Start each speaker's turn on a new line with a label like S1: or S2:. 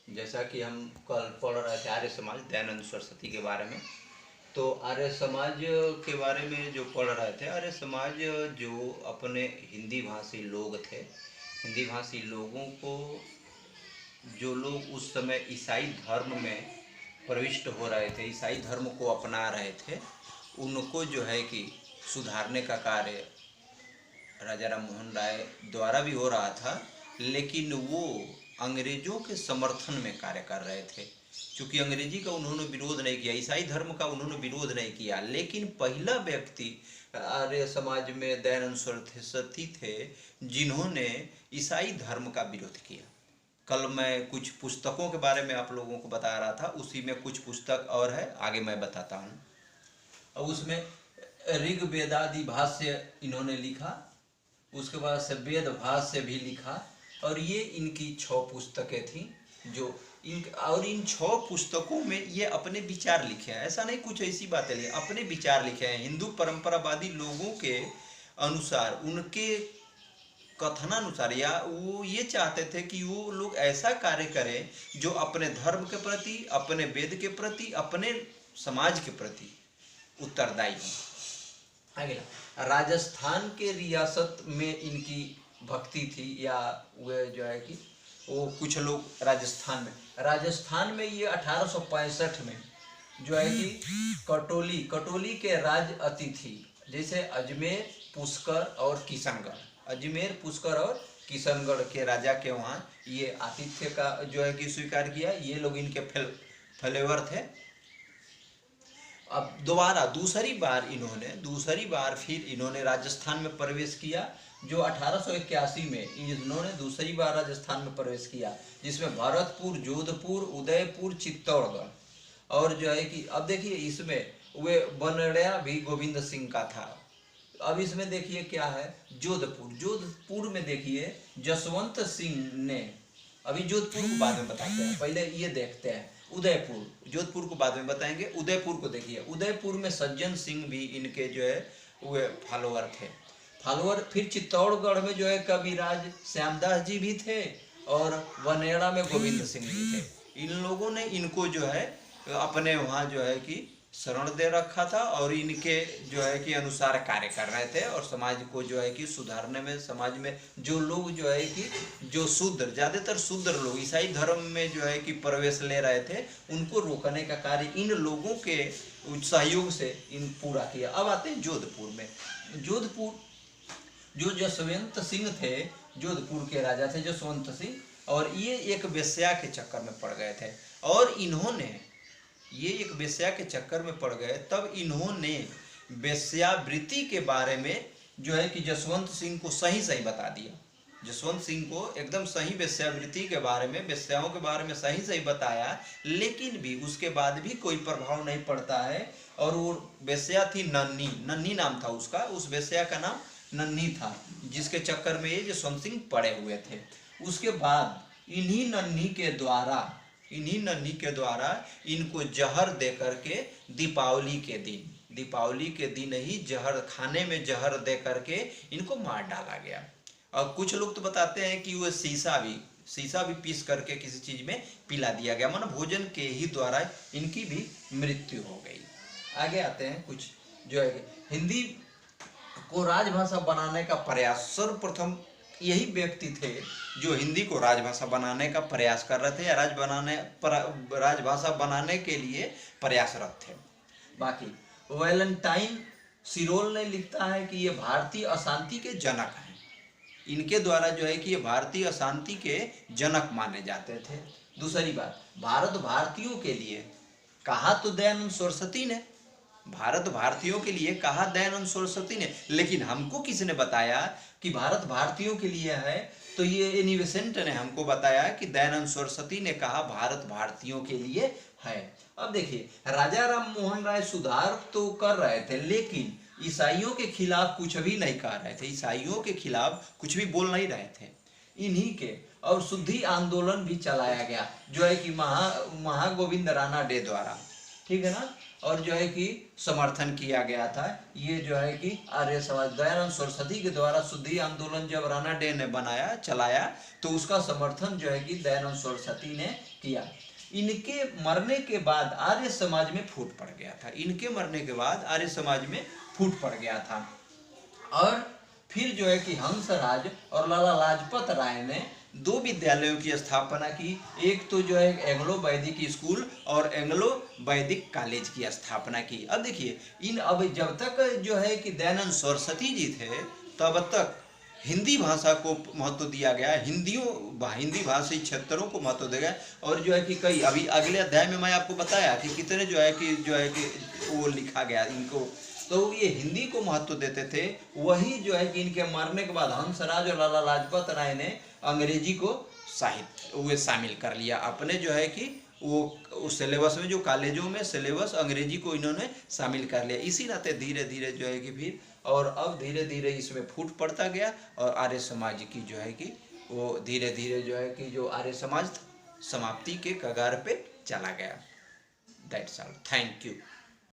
S1: जैसा कि हम कल पढ़ रहे थे आर्य समाज दयानंद सरस्वती के बारे में, तो आर्य समाज के बारे में जो पढ़ रहे थे, आर्य समाज जो अपने हिंदी भाषी लोग थे, हिंदी भाषी लोगों को, जो लोग उस समय ईसाई धर्म में प्रविष्ट हो रहे थे, ईसाई धर्म को अपना रहे थे, उनको जो है कि सुधारने का कार्य राजा राम मोहन राय द्वारा भी हो रहा था, लेकिन वो अंग्रेजों के समर्थन में कार्य कर रहे थे। क्योंकि अंग्रेजी का उन्होंने विरोध नहीं किया, ईसाई धर्म का उन्होंने विरोध नहीं किया, लेकिन पहला व्यक्ति आर्य समाज में दयानंद सरस्वती थे जिन्होंने ईसाई धर्म का विरोध किया। कल मैं कुछ पुस्तकों के बारे में आप लोगों को बता रहा था, उसी में कुछ पुस्तक और है, आगे मैं बताता हूँ। और उसमें ऋग वेदादि भाष्य इन्होंने लिखा, उसके बाद से वेद भाष्य भी लिखा, और ये इनकी 6 पुस्तकें थी जो इन 6 पुस्तकों में ये अपने विचार लिखे हैं। ऐसा नहीं कुछ ऐसी बातें लिखे, अपने विचार लिखे हैं हिंदू परंपरावादी लोगों के अनुसार, उनके कथनानुसार, या वो ये चाहते थे कि वो लोग ऐसा कार्य करें जो अपने धर्म के प्रति, अपने वेद के प्रति, अपने समाज के प्रति उत्तरदायी हो। अगला, राजस्थान के रियासत में इनकी भक्ति थी, या वे जो है कि वो कुछ लोग राजस्थान में ये 1865 में जो है कि कटोली के राज अतिथि, जैसे अजमेर, पुष्कर और किशनगढ़, अजमेर, पुष्कर और किशनगढ़ के राजा के वहाँ ये आतिथ्य का जो है कि स्वीकार किया। ये लोग इनके फॉलोवर थे। अब दूसरी बार फिर इन्होंने राजस्थान में प्रवेश किया, जो 1881 में इन्होंने दूसरी बार राजस्थान में प्रवेश किया, जिसमें भरतपुर, जोधपुर, उदयपुर, चित्तौड़गढ़, और जो है कि अब देखिए इसमें वे बनड़िया भी गोविंद सिंह का था। अब इसमें देखिए क्या है, जोधपुर में देखिए जसवंत सिंह ने, अभी जोधपुर को बाद में बताते हैं, पहले ये देखते हैं उदयपुर, जोधपुर को बाद में बताएंगे। उदयपुर को देखिए, उदयपुर में सज्जन सिंह भी इनके जो है वे फॉलोअर थे। फिर चित्तौड़गढ़ में जो है कविराज श्यामदास जी भी थे, और वनेड़ा में गोविंद सिंह जी थे। इन लोगों ने इनको जो है अपने वहाँ जो है कि शरण दे रखा था, और इनके जो है कि अनुसार कार्य कर रहे थे, और समाज को जो है कि सुधारने में, समाज में जो लोग जो है कि जो शूद्र, ज़्यादातर शूद्र लोग ईसाई धर्म में जो है कि प्रवेश ले रहे थे, उनको रोकने का कार्य इन लोगों के सहयोग से इन पूरा किया। अब आते हैं जोधपुर में। जोधपुर जो जसवंत सिंह थे, जोधपुर के राजा थे जसवंत सिंह, और ये एक वेश्या के चक्कर में पड़ गए थे, और ये एक वेश्या के चक्कर में पड़ गए। तब इन्होंने वेश्यावृत्ति के बारे में जो है कि जसवंत सिंह को सही बता दिया। जसवंत सिंह को एकदम सही वेश्यावृत्ति के बारे में, वेश्याओं के बारे में सही बताया, लेकिन भी उसके बाद भी कोई प्रभाव नहीं पड़ता है। और वो वेश्या थी नन्ही नाम था उसका, उस वेश्या का नाम नन्ही था, जिसके चक्कर में ये जसवंत सिंह पड़े हुए थे। उसके बाद इन्हीं नन्ही के द्वारा इनको जहर दे करके दीपावली के दिन ही जहर, खाने में जहर दे करके इनको मार डाला गया। और कुछ लोग तो बताते हैं कि वो शीशा भी पीस करके किसी चीज में पिला दिया गया, मानो भोजन के ही द्वारा इनकी भी मृत्यु हो गई। आगे आते हैं कुछ जो है हिंदी को राजभाषा बनाने का प्रयास, सर्वप्रथम यही व्यक्ति थे जो हिंदी को राजभाषा बनाने का प्रयास कर रहे थे, या राजभाषा बनाने के लिए प्रयासरत थे। बाकी वैलेंटाइन सिरोल ने लिखता है कि ये भारतीय अशांति के जनक हैं। इनके द्वारा जो है कि ये भारतीय अशांति के जनक माने जाते थे। दूसरी बात, भारतीयों के लिए कहा तो दयानंद सरस्वती ने, भारतीयों के लिए कहा दयानंद सरस्वती ने, लेकिन हमको किसने बताया कि भारत भारतीयों के लिए है? तो ये एनी बेसेंट ने हमको बताया कि दयानंद सरस्वती ने कहा भारत भारतीयों के लिए है। अब देखिए, राजा राम मोहन राय सुधार तो कर रहे थे, लेकिन ईसाइयों के खिलाफ कुछ भी नहीं कह रहे थे, ईसाइयों के खिलाफ कुछ भी बोल नहीं रहे थे इन्हीं के। और शुद्धि आंदोलन भी चलाया गया, जो है कि महागोविंद राणा डे द्वारा, ठीक है ना। और जो है कि समर्थन किया गया था। ये जो है कि आर्य समाज दयानंद सरस्वती के द्वारा शुद्धि आंदोलन जब राणा डे ने बनाया चलाया तो उसका समर्थन जो है कि दयानंद सरस्वती ने किया। इनके मरने के बाद आर्य समाज में फूट पड़ गया था। इनके मरने के बाद आर्य समाज में फूट पड़ गया था। और फिर जो है कि हंसराज और लाला लाजपत राय ने दो विद्यालयों की स्थापना की। एक तो जो है एंग्लो वैदिक स्कूल और एंग्लो वैदिक कॉलेज की स्थापना की। अब देखिए अब जब तक जो है कि दयानंद सरस्वती जी थे तब तक हिंदी भाषा को महत्व दिया गया, हिंदी भाषी क्षेत्रों को महत्व दिया गया। और जो है कि कई अभी अगले अध्याय में मैं आपको बताया कि कितने जो है कि वो लिखा गया इनको, तो ये हिंदी को महत्व देते थे। वही जो है कि इनके मरने के बाद हंसराज और लाला लाजपत राय ने अंग्रेजी को साहित्य शामिल कर लिया अपने जो है कि वो उस सिलेबस में, जो कॉलेजों में सिलेबस अंग्रेजी को इन्होंने शामिल कर लिया। इसी नाते धीरे धीरे जो है कि फिर और अब धीरे धीरे इसमें फूट पड़ता गया और आर्य समाज की जो है कि वो धीरे धीरे जो है कि जो आर्य समाज समाप्ति के कगार पे चला गया। That's all, thank you.